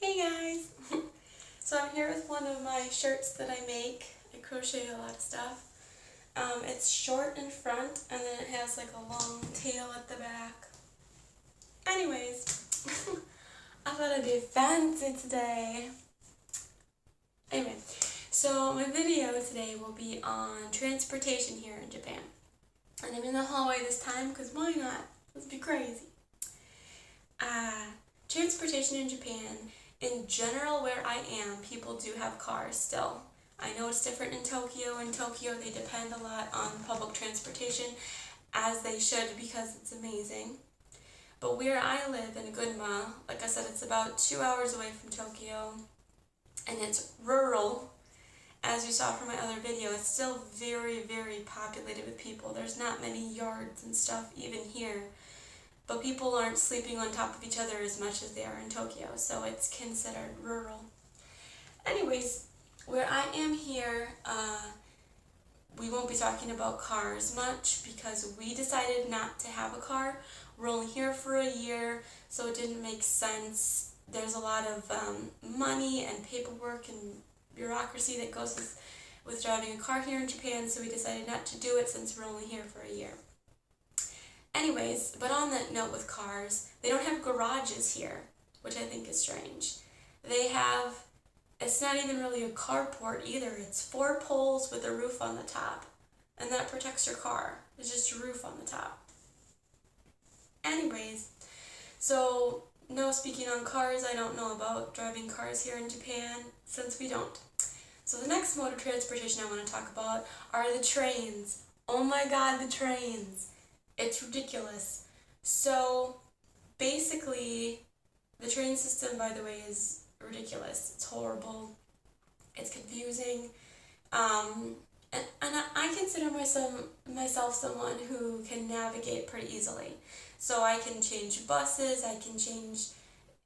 Hey guys! So I'm here with one of my shirts that I make. I crochet a lot of stuff. It's short in front and then it has like a long tail at the back. Anyways, I thought I'd be fancy today. Anyway, so my video today will be on transportation here in Japan. And I'm in the hallway this time because why not? Let's be crazy. Transportation in Japan, in general where I am, people do have cars still. I know it's different in Tokyo. In Tokyo they depend a lot on public transportation, as they should because it's amazing. But where I live in Gunma, like I said, it's about 2 hours away from Tokyo, and it's rural. As you saw from my other video, it's still very, very populated with people. There's not many yards and stuff even here. But people aren't sleeping on top of each other as much as they are in Tokyo, so it's considered rural. Anyways, where I am here, we won't be talking about cars much because we decided not to have a car. We're only here for a year, so it didn't make sense. There's a lot of money and paperwork and bureaucracy that goes with driving a car here in Japan, so we decided not to do it since we're only here for a year. Anyways, but on that note with cars, they don't have garages here, which I think is strange. They have, it's not even really a carport either, it's 4 poles with a roof on the top, and that protects your car. It's just a roof on the top. Anyways, so no speaking on cars, I don't know about driving cars here in Japan, since we don't. So the next mode of transportation I want to talk about are the trains. Oh my god, the trains! It's ridiculous. So basically, the train system, by the way, is ridiculous. It's horrible. It's confusing. And I consider myself someone who can navigate pretty easily. So I can change buses, I can change,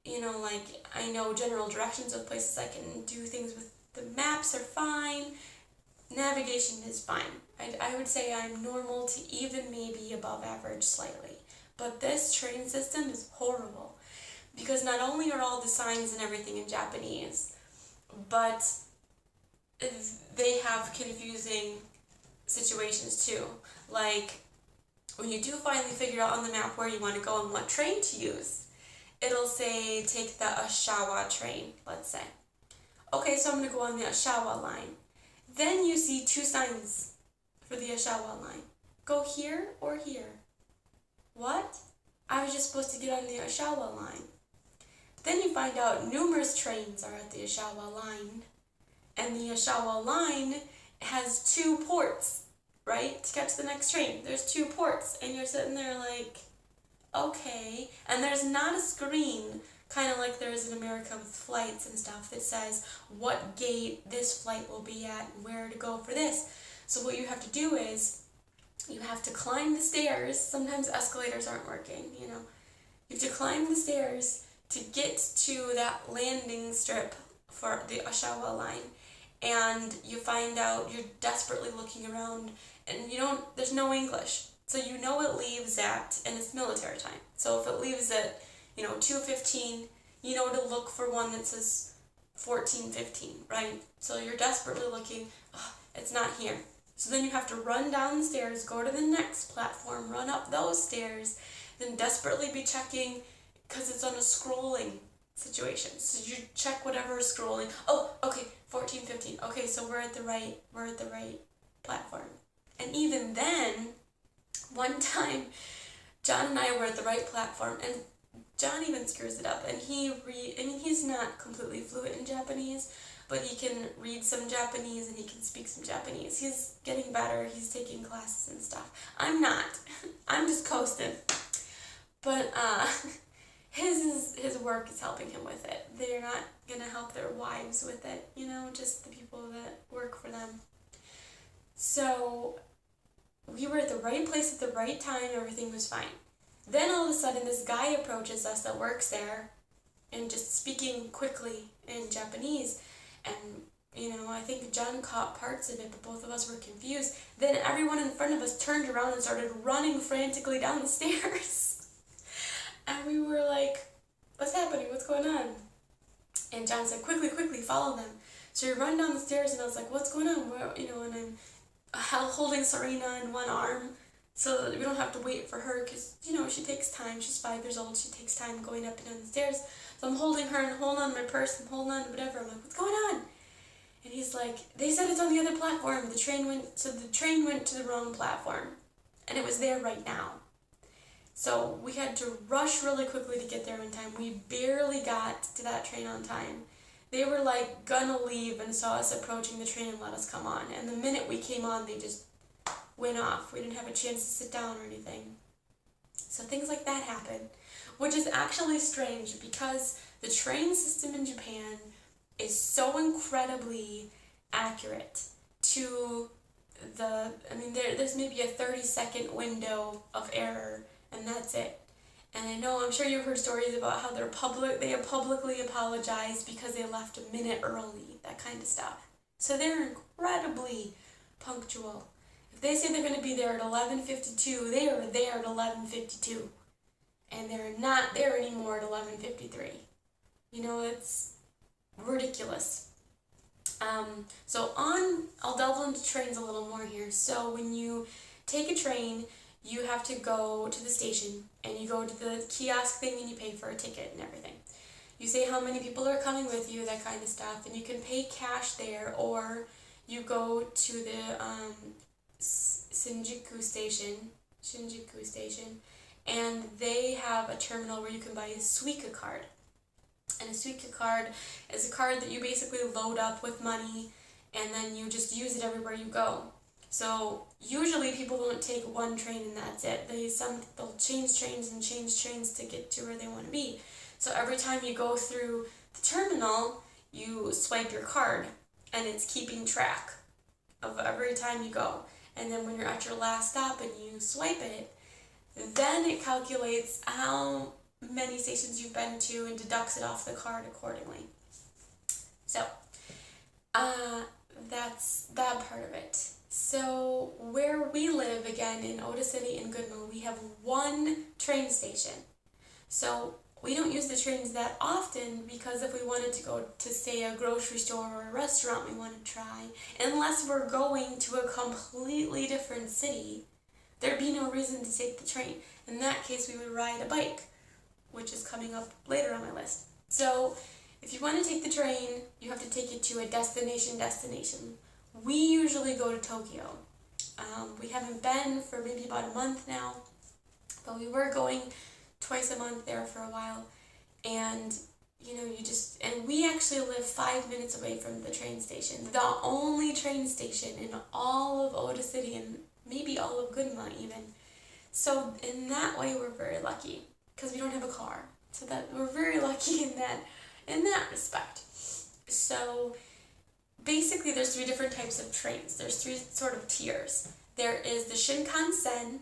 like I know general directions of places, I can do things with the maps are fine. Navigation is fine. I would say I'm normal to even maybe above average slightly. But this train system is horrible because not only are all the signs and everything in Japanese, but they have confusing situations too. Like when you do finally figure out on the map where you want to go and what train to use, it'll say take the Oshawa train, let's say. Okay, so I'm going to go on the Oshawa line. Then you see 2 signs for the Oshawa line. Go here or here. What? I was just supposed to get on the Oshawa line. Then you find out numerous trains are at the Oshawa line. And the Oshawa line has 2 ports, right? To catch the next train. There's 2 ports. And you're sitting there like, okay. And there's not a screen, kind of like there is in America with flights and stuff, that says what gate this flight will be at and where to go for this. So what you have to do is you have to climb the stairs. Sometimes escalators aren't working, You have to climb the stairs to get to that landing strip for the Oshawa line. And you find out you're desperately looking around and there's no English. So it leaves at, and it's military time. So if it leaves at 2:15, to look for one that says 14:15, right? So you're desperately looking, it's not here. So then you have to run down the stairs, go to the next platform, run up those stairs, then desperately be checking, because it's on a scrolling situation. So you check whatever is scrolling. Oh, okay, 14:15. Okay, so we're at the right platform. And even then, one time, John and I were at the right platform, and John even screws it up, and he's not completely fluent in Japanese, but he can read some Japanese and he can speak some Japanese. He's getting better, he's taking classes and stuff. I'm not. I'm just coasting. But his work is helping him with it. They're not going to help their wives with it, just the people that work for them. So we were at the right place at the right time, everything was fine. Then all of a sudden this guy approaches us that works there and just speaking quickly in Japanese, and I think John caught parts of it, but both of us were confused. Then everyone in front of us turned around and started running frantically down the stairs. And we were like, what's happening? What's going on? And John said, quickly, follow them. So we run down the stairs, and I was like, what's going on? And I'm holding Serena in one arm so that we don't have to wait for her because, she takes time. She's 5 years old. She takes time going up and down the stairs. So I'm holding her and holding on to my purse and holding on to whatever. I'm like, what's going on? And he's like, they said it's on the other platform. The train went to the wrong platform. And it was there right now. So we had to rush really quickly to get there in time. We barely got to that train on time. They were like gonna leave and saw us approaching the train and let us come on. And the minute we came on, they just went off. We didn't have a chance to sit down or anything. So things like that happen, which is actually strange because the train system in Japan is so incredibly accurate to there's maybe a 30-second window of error, and that's it. And I'm sure you've heard stories about how they have publicly apologized because they left a minute early, that kind of stuff. So they're incredibly punctual. If they say they're going to be there at 11:52, they are there at 11:52. And they're not there anymore at 11:53. It's ridiculous. I'll delve into trains a little more here. So when you take a train, you have to go to the station, and you go to the kiosk thing, and you pay for a ticket and everything. You say how many people are coming with you, that kind of stuff, and you can pay cash there, or you go to the Shinjuku station, and they have a terminal where you can buy a Suica card. And a Suica card is a card that you basically load up with money, and then you just use it everywhere you go. So usually people don't take one train and that's it. They'll change trains to get to where they want to be. So every time you go through the terminal, you swipe your card, and it's keeping track of every time you go. And then when you're at your last stop and you swipe it, then it calculates how many stations you've been to and deducts it off the card accordingly. So, that's that part of it. So, where we live, again, in Oda City and Gunma, we have one train station. So, we don't use the trains that often because if we wanted to go to, say, a grocery store or a restaurant we want to try, unless we're going to a completely different city, there'd be no reason to take the train. In that case, we would ride a bike, which is coming up later on my list. So, if you want to take the train, you have to take it to a destination. We usually go to Tokyo. We haven't been for maybe about a month now, but we were going twice a month there for a while. And, and we actually live 5 minutes away from the train station. The only train station in all of Oda City and maybe all of Gunma even. So in that way, we're very lucky because we don't have a car. So that we're very lucky in that respect. So basically, there's 3 different types of trains. There's 3 sort of tiers. There is the Shinkansen,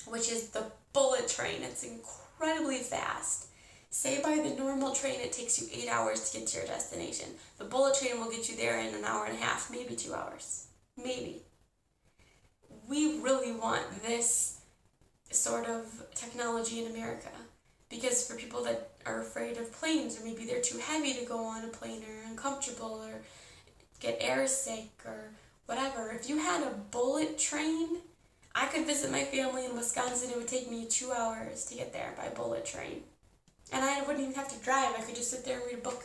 which is the bullet train. It's incredibly fast. Say by the normal train, it takes you 8 hours to get to your destination. The bullet train will get you there in an hour and a half, maybe 2 hours. Maybe. We really want this sort of technology in America. Because for people that are afraid of planes, or maybe they're too heavy to go on a plane, or uncomfortable, or get air sick, or whatever, if you had a bullet train, I could visit my family in Wisconsin. It would take me 2 hours to get there by bullet train. And I wouldn't even have to drive. I could just sit there and read a book.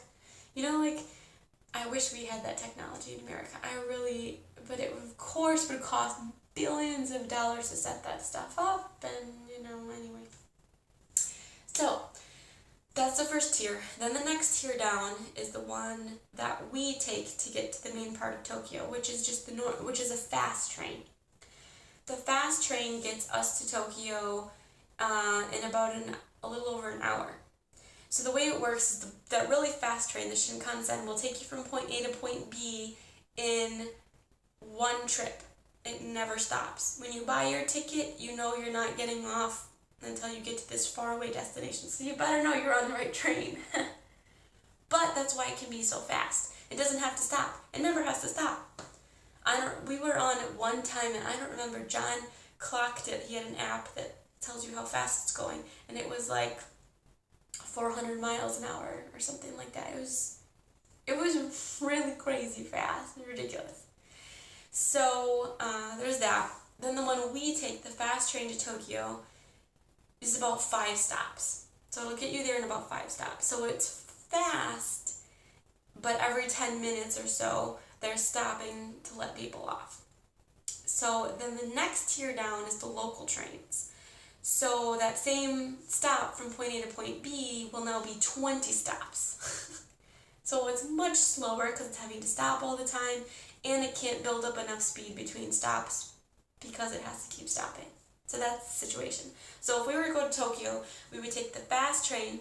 I wish we had that technology in America. But it of course would cost billions of dollars to set that stuff up, and, anyway. So, that's the first tier. Then the next tier down is the one that we take to get to the main part of Tokyo, which is which is a fast train. The fast train gets us to Tokyo in about a little over an hour. So the way it works is that really fast train, the Shinkansen, will take you from point A to point B in one trip. It never stops. When you buy your ticket, you know you're not getting off until you get to this faraway destination. So you better know you're on the right train. But that's why it can be so fast. It doesn't have to stop. It never has to stop. We were on it one time, and I don't remember, John clocked it. He had an app that tells you how fast it's going, and it was like 400 miles an hour or something like that. It was really crazy fast, ridiculous. So there's that. Then the one we take, the fast train to Tokyo, is about 5 stops. So it'll get you there in about 5 stops. So it's fast, but every 10 minutes or so, they're stopping to let people off. So then the next tier down is the local trains. So that same stop from point A to point B will now be 20 stops. So it's much slower because it's having to stop all the time, and it can't build up enough speed between stops because it has to keep stopping. So that's the situation. So if we were to go to Tokyo, we would take the fast train,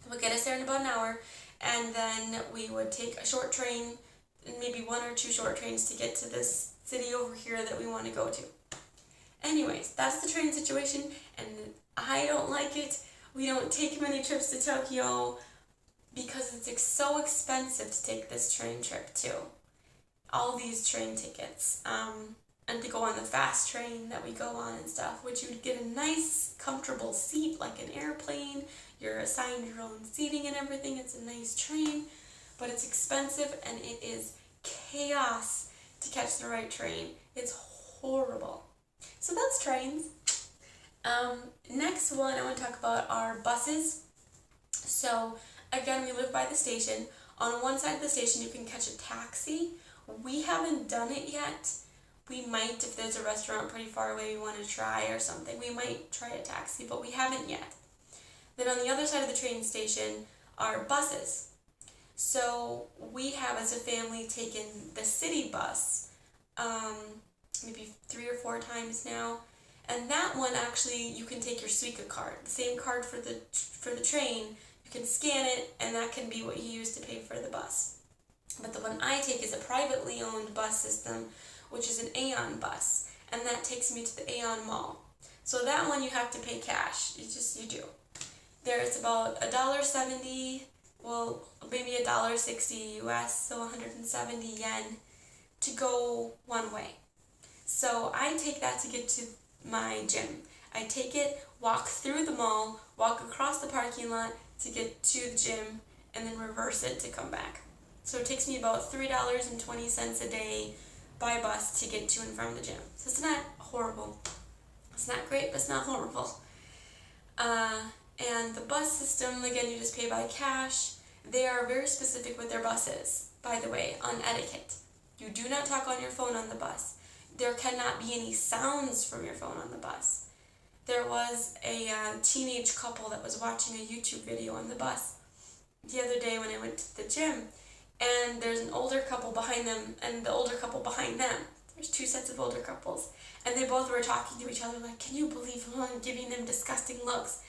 it would get us there in about an hour, and then we would take a short train, maybe 1 or 2 short trains to get to this city over here that we want to go to. Anyways, that's the train situation, and I don't like it. We don't take many trips to Tokyo because it's so expensive to take this train trip too. All these train tickets, and to go on the fast train that we go on and stuff, which you would get a nice, comfortable seat like an airplane. You're assigned your own seating and everything. It's a nice train, but it's expensive and it is chaos to catch the right train. It's horrible. So that's trains. Next one I want to talk about are buses. So again, we live by the station. On one side of the station, you can catch a taxi. We haven't done it yet. We might, if there's a restaurant pretty far away we want to try or something, we might try a taxi, but we haven't yet. Then on the other side of the train station are buses. So we have, as a family, taken the city bus maybe 3 or 4 times now. And that one, actually, you can take your Suica card, the same card for the train. You can scan it, and that can be what you use to pay for the bus. But the one I take is a privately owned bus system, which is an Aeon bus, and that takes me to the Aeon Mall. So that one you have to pay cash. You do. There's about $1.70, well, maybe $1.60 US, so 170 yen to go one way. So I take that to get to my gym. I take it, walk through the mall, walk across the parking lot to get to the gym, and then reverse it to come back. So it takes me about $3.20 a day by bus to get to and from the gym. So it's not horrible. It's not great, but it's not horrible. And the bus system, again, you just pay by cash. They are very specific with their buses, by the way, on etiquette. You do not talk on your phone on the bus. There cannot be any sounds from your phone on the bus. There was a teenage couple that was watching a YouTube video on the bus the other day when I went to the gym, and there's an older couple behind them and the older couple behind them. There's 2 sets of older couples, and they both were talking to each other like, can you believe and giving them disgusting looks.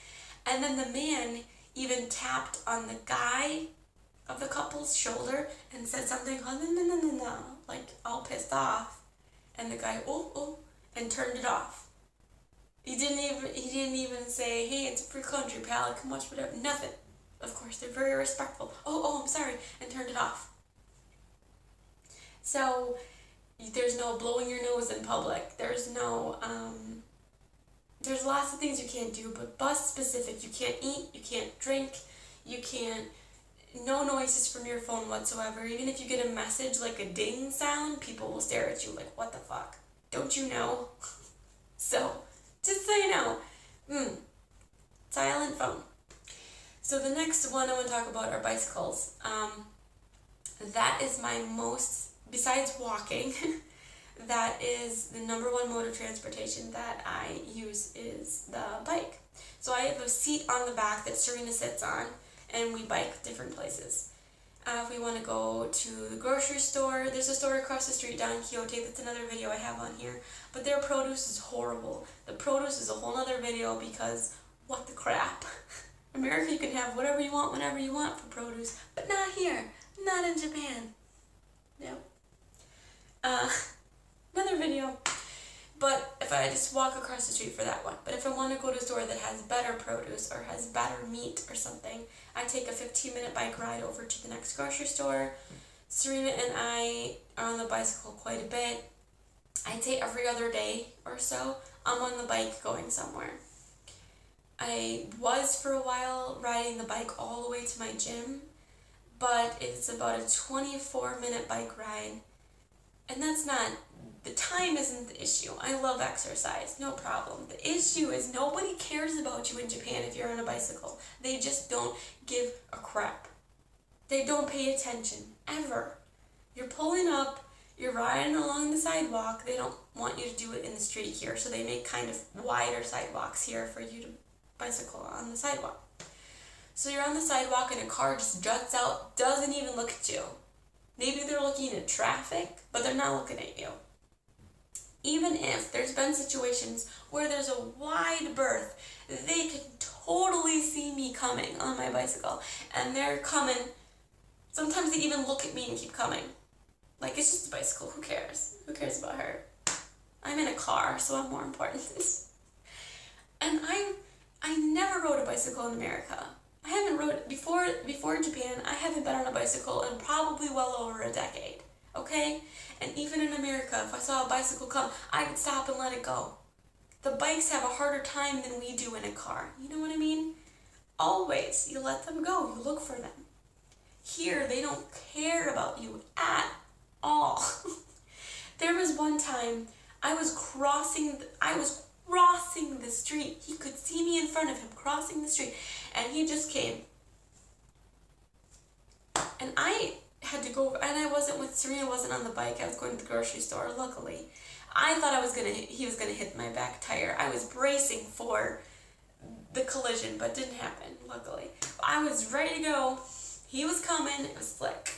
And then the man even tapped on the guy of the couple's shoulder and said something, oh, no, like all pissed off. And the guy, oh, and turned it off. He didn't even say, hey, it's a free country, pal, come watch whatever, nothing. Of course, they're very respectful. Oh, I'm sorry, and turned it off. So, there's no blowing your nose in public. There's no, there's lots of things you can't do, but bus specific, you can't eat, you can't drink, you can't, no noises from your phone whatsoever. Even if you get a message like a ding sound, people will stare at you like, what the fuck? Don't you know? So, just so you know, silent phone. So the next one I want to talk about are bicycles. That is my most, besides walking, that is the number one mode of transportation that I use is the bike. So I have a seat on the back that Serena sits on, and we bike different places. If we want to go to the grocery store, there's a store across the street down in Kyoto. That's another video I have on here. But their produce is horrible. The produce is a whole other video because what the crap. America, you can have whatever you want, whenever you want for produce, but not here. Not in Japan. Nope. Another video. But if I just walk across the street for that one. But if I want to go to a store that has better produce or has better meat or something, I take a 15-minute bike ride over to the next grocery store. Serena and I are on the bicycle quite a bit. I'd say every other day or so, I'm on the bike going somewhere. I was for a while riding the bike all the way to my gym, but it's about a 24-minute bike ride. And that's not, the time isn't the issue. I love exercise, no problem. The issue is nobody cares about you in Japan if you're on a bicycle. They just don't give a crap. They don't pay attention, ever. You're pulling up, you're riding along the sidewalk. They don't want you to do it in the street here, so they make kind of wider sidewalks here for you to bicycle on the sidewalk. So you're on the sidewalk and a car just juts out, doesn't even look at you. Maybe they're looking at traffic, but they're not looking at you. Even if there's been situations where there's a wide berth, they can totally see me coming on my bicycle, and they're coming. Sometimes they even look at me and keep coming. Like, it's just a bicycle, who cares? Who cares about her? I'm in a car, so I'm more important. And I never rode a bicycle in America. I haven't rode, before Japan, I haven't been on a bicycle in probably well over a decade, okay? And even in America, if I saw a bicycle come, I would stop and let it go. The bikes have a harder time than we do in a car, you know what I mean? Always, you let them go, you look for them. Here, they don't care about you at all. There was one time, I was crossing the street. He could see me in front of him crossing the street, and he just came. And I had to go, and I wasn't with Serena, wasn't on the bike. I was going to the grocery store, luckily. I thought he was gonna hit my back tire. I was bracing for the collision, but didn't happen, luckily. I was ready to go. He was coming. It was like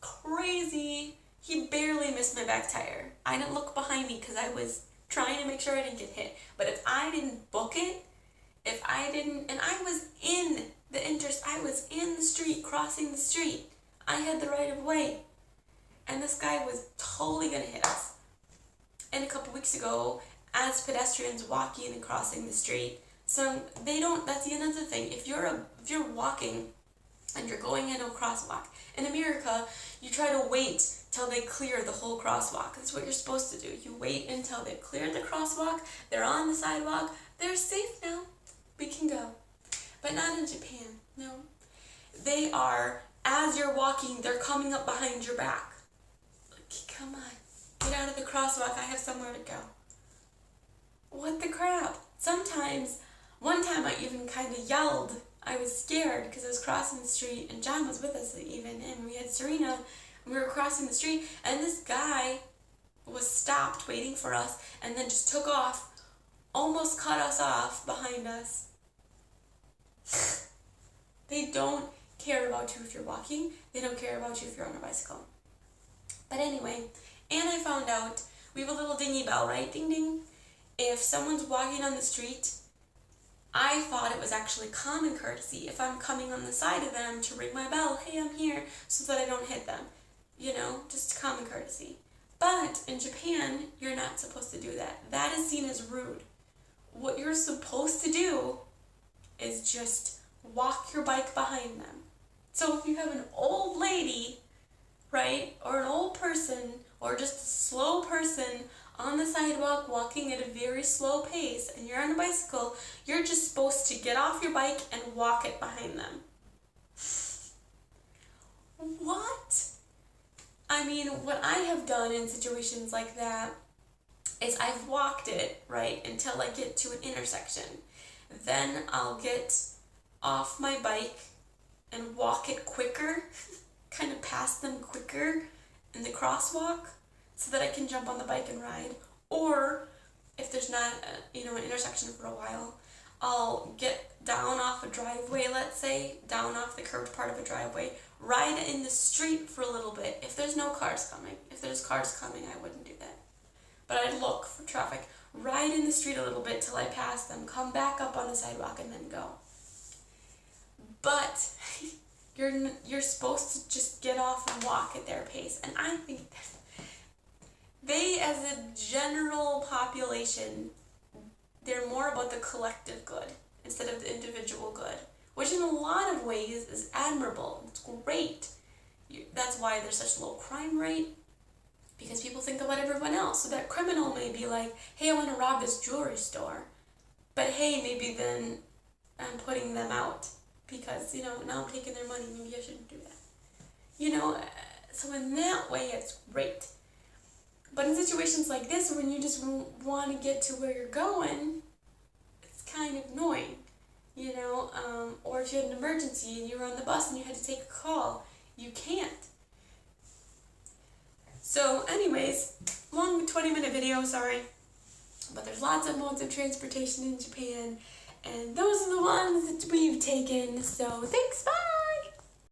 crazy. He barely missed my back tire. I didn't look behind me because I was trying to make sure I didn't get hit. But if I didn't book it, and I was in the street, crossing the street. I had the right of way. And this guy was totally going to hit us. And a couple weeks ago, as pedestrians walking and crossing the street, that's the another thing. If you're walking and you're going into a crosswalk, in America, you try to wait till they clear the whole crosswalk. That's what you're supposed to do. You wait until they've cleared the crosswalk, they're on the sidewalk, they're safe now, we can go. But not in Japan, no. They are, as you're walking, they're coming up behind your back. Like, come on, get out of the crosswalk, I have somewhere to go. What the crap? One time I even kind of yelled. I was scared because I was crossing the street, and John was with us even, and we had Serena, and we were crossing the street, and this guy was stopped waiting for us, and then just took off, almost cut us off behind us. They don't care about you if you're walking. They don't care about you if you're on a bicycle. But anyway, and I found out, we have a little dingy bell, right? Ding, ding. If someone's walking on the street, I thought it was actually common courtesy if I'm coming on the side of them to ring my bell, hey, I'm here, so that I don't hit them. You know, just common courtesy. But in Japan, you're not supposed to do that. That is seen as rude. What you're supposed to do is just walk your bike behind them. So if you have an old lady, right, or an old person, or just a slow person on the sidewalk walking at a very slow pace, and you're on a bicycle, you're just supposed to get off your bike and walk it behind them. What? I mean, what I have done in situations like that is I've walked it, right, until I get to an intersection. Then I'll get off my bike and walk it quicker, kind of past them quicker in the crosswalk, so that I can jump on the bike and ride. Or if there's not an intersection for a while, I'll get down off a driveway, let's say, down off the curved part of a driveway, ride in the street for a little bit if there's no cars coming. If there's cars coming, I wouldn't do that. But I'd look for traffic, ride in the street a little bit till I pass them, come back up on the sidewalk, and then go. But you're supposed to just get off and walk at their pace. And I think they, as a general population, they're more about the collective good instead of the individual good, which in a lot of ways is admirable. It's great. That's why there's such low crime rate, because people think about everyone else. So that criminal may be like, hey, I want to rob this jewelry store. But hey, maybe then I'm putting them out because, now I'm taking their money. Maybe I shouldn't do that. So in that way, it's great. But in situations like this, when you just want to get to where you're going, it's kind of annoying, or if you had an emergency and you were on the bus and you had to take a call, you can't. So anyways, long 20-minute video, sorry. But there's lots of modes of transportation in Japan, and those are the ones that we've taken. So thanks, bye!